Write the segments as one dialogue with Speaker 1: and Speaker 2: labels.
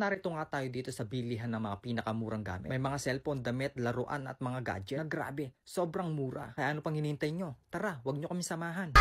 Speaker 1: narito nga tayo dito sa bilihan ng mga pinakamurang gamit. May mga cellphone, damit, laruan at mga gadget na grabe, sobrang mura. Kaya ano pang hinihintay nyo? Tara, wag nyo kami samahan.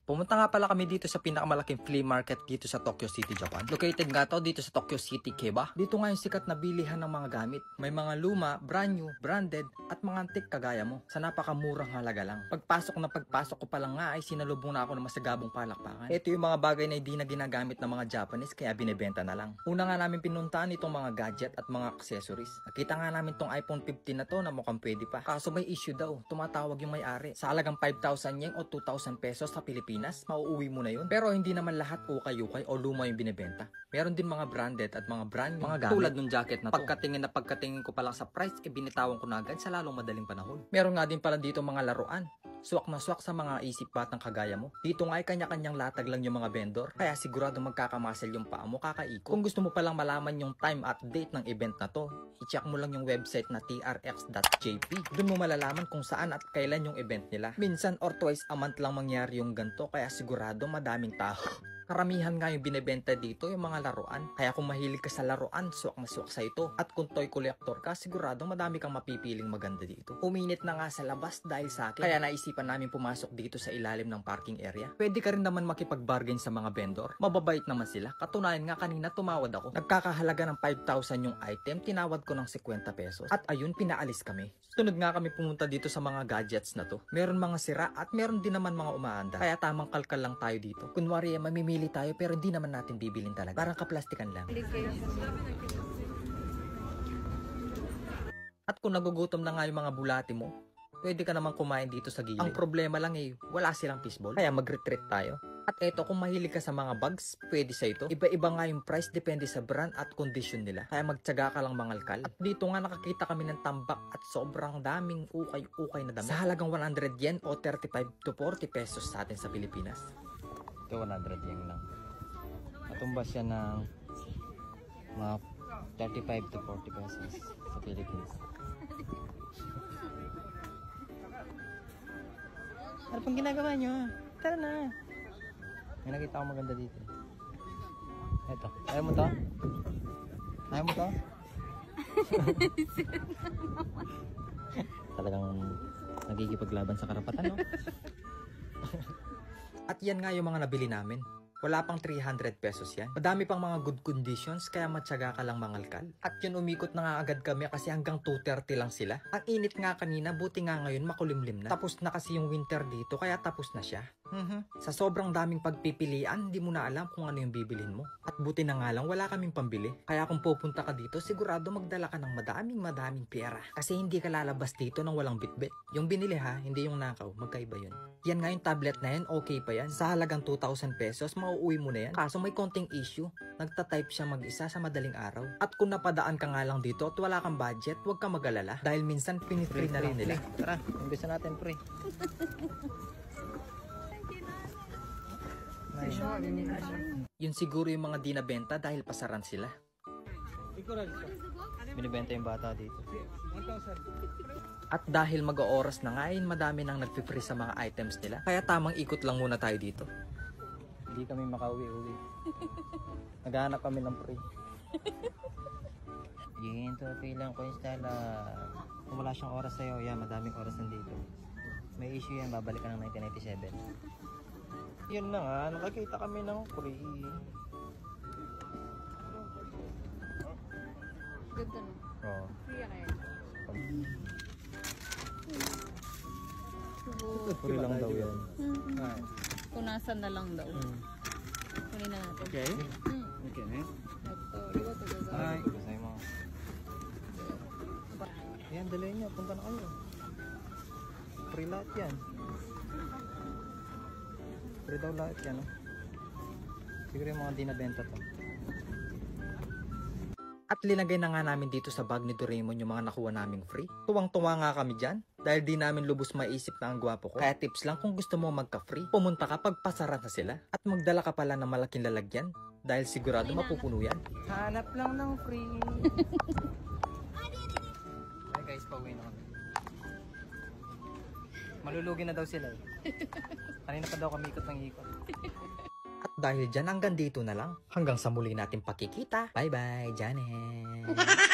Speaker 1: Pumunta nga pala kami dito sa pinakamalaking flea market dito sa Tokyo City, Japan. Located nga to dito sa Tokyo City, Keba. Dito nga yung sikat na bilihan ng mga gamit. May mga luma, brand new, branded, at mga antik kagaya mo. Sa napakamurang halaga lang. Pagpasok ko pa lang nga ay sinalubong na ako ng masagabong palakpakan. Ito yung mga bagay na hindi na ginagamit ng mga Japanese kaya binebenta na lang. Una nga namin pinuntahan itong mga gadget at mga accessories. Nakita nga namin tong iPhone 15 na to na mukhang pwede pa. Kaso may issue daw. Tumatawag yung may-ari. Sa halagang 5,000 yen o 2,000 pesos sa Pilipinas, mauuwi mo na yun. Pero hindi naman lahat ukay-ukay o luma yung binebenta. Meron din mga branded at mga brand mga gamit. Tulad nung jacket na to. Pagkatingin ko pa lang sa price, binitawan ko na agad sa lalong madaling panahon. Meron nga din pala dito mga laruan. Swak na swak sa mga isip batang kagaya mo. Dito nga ay kanya-kanyang latag lang yung mga vendor. Kaya sigurado magkakamasel yung paa mo kakaiko. Kung gusto mo palang malaman yung time at date ng event na to, i-check mo lang yung website na trx.jp. Doon mo malalaman kung saan at kailan yung event nila. Minsan or twice a month lang mangyari yung ganto, kaya sigurado madaming tao. Karamihan nga yung binebenta dito yung mga laruan. Kaya kung mahilig ka sa laruan, swak na swak sa ito. At kung toy collector ka, sigurado madami kang mapipiling maganda dito. Uminit na nga sa labas dahil sa akin. Kaya naisipan namin pumasok dito sa ilalim ng parking area. Pwede ka rin naman makipag-bargain sa mga vendor. Mababait naman sila. Katunayan nga kanina tumawad ako. Nagkakahalaga ng 5,000 yung item, tinawad ko ng 50 pesos. At ayun, pinaalis kami. Sunod nga kami pumunta dito sa mga gadgets na to. Meron mga sira at meron din naman mga umaanda. Kaya tamang kalkal lang tayo dito. Kunwari, mamimili tayo pero hindi naman natin bibilin talaga. Parang kaplastikan lang. At kung nagugutom na nga yung mga bulati mo, pwede ka naman kumain dito sa gilid. Ang problema lang wala silang fishball. Kaya mag-retreat tayo. At eto, kung mahilig ka sa mga bags, pwede sa ito. Iba-iba nga yung price, depende sa brand at condition nila. Kaya magtyaga ka lang mangalkal. At dito nga nakakita kami ng tambak at sobrang daming ukay-ukay na damit. Sa halagang 100 yen o 35 to 40 pesos sa atin sa Pilipinas. Ito 100 yen lang. Natumbas siya ng mga 35 to 40 pesos sa Philippines. Ano pang ginagawa nyo? Tara na. May nakita akong maganda dito. Ito. Ayaw mo to? Ayaw mo to? Talagang nagigipaglaban sa karapatan, no? At yan nga yung mga nabili namin. Wala pang 300 pesos yan. Madami pang mga good conditions kaya matyaga ka lang mangalkal. At yun, umikot na nga agad kami kasi hanggang 2:30 lang sila. Ang init nga kanina, buti nga ngayon makulimlim na. Tapos na kasi yung winter dito kaya tapos na siya. Sa sobrang daming pagpipilian, di mo na alam kung ano yung bibilhin mo. At buti na nga lang wala kaming pambili. Kaya kung pupunta ka dito, sigurado magdala ka ng madaming pera. Kasi hindi ka lalabas dito nang walang bitbit. Yung binili ha, hindi yung nakaw. Magkaiba yun. Yan nga yung tablet na yan, okay pa yan. Sa halagang 2,000 pesos, mauuwi mo na yan. Kaso may konting issue. Nagtatype siya mag-isa sa madaling araw. At kung napadaan ka nga lang dito at wala kang budget, huwag ka mag-alala. Dahil minsan pinifree na rin nila. Tara, umbisa natin pre. Yun siguro yung mga di nabenta dahil pasaran sila. Binibenta yung bata dito. At dahil mag-ooras na ngayon, madami nang nagpipre sa mga items nila. Kaya tamang ikot lang muna tayo dito. Hindi kami makauwi-uwi. Naghahanap kami ng pre. Ginto, pilang ko installa. Kung wala siyang oras sa'yo, yan, madaming oras nandito. May issue yan, babalik ka ng 1997. Yun na nga, nakakita kami ng free.
Speaker 2: Ganda no?
Speaker 1: Oo.
Speaker 2: Free kaya?
Speaker 1: Free lang daw yan.
Speaker 2: Punasan na lang daw. Kunin na natin.
Speaker 3: Okay. Okay, ne?
Speaker 2: Ito, liwa to gagawin.
Speaker 1: Ay, sa'yo mo. Yan, dalayan niya. Punta na kayo. Free lahat yan. Free daw lahat yan. Siguro yung mga di nabenta to. At linagay na nga namin dito sa bag ni Doraemon yung mga nakuha naming free. Tuwang-tuwa nga kami dyan. Dahil di namin lubos maisip na ang gwapo ko. Kaya tips lang kung gusto mo magka-free. Pumunta ka pag pasara na sila. At magdala ka pala ng malaking lalagyan. Dahil sigurado mapupuno yan. Hanap lang ng free. Ay guys, pauwi na kami. Malulugi na daw sila eh. Kanina pa daw kami ikot ng ikot. At Dahil dyan hanggang dito na lang. Hanggang sa muli natin pakikita. Bye bye, Janet!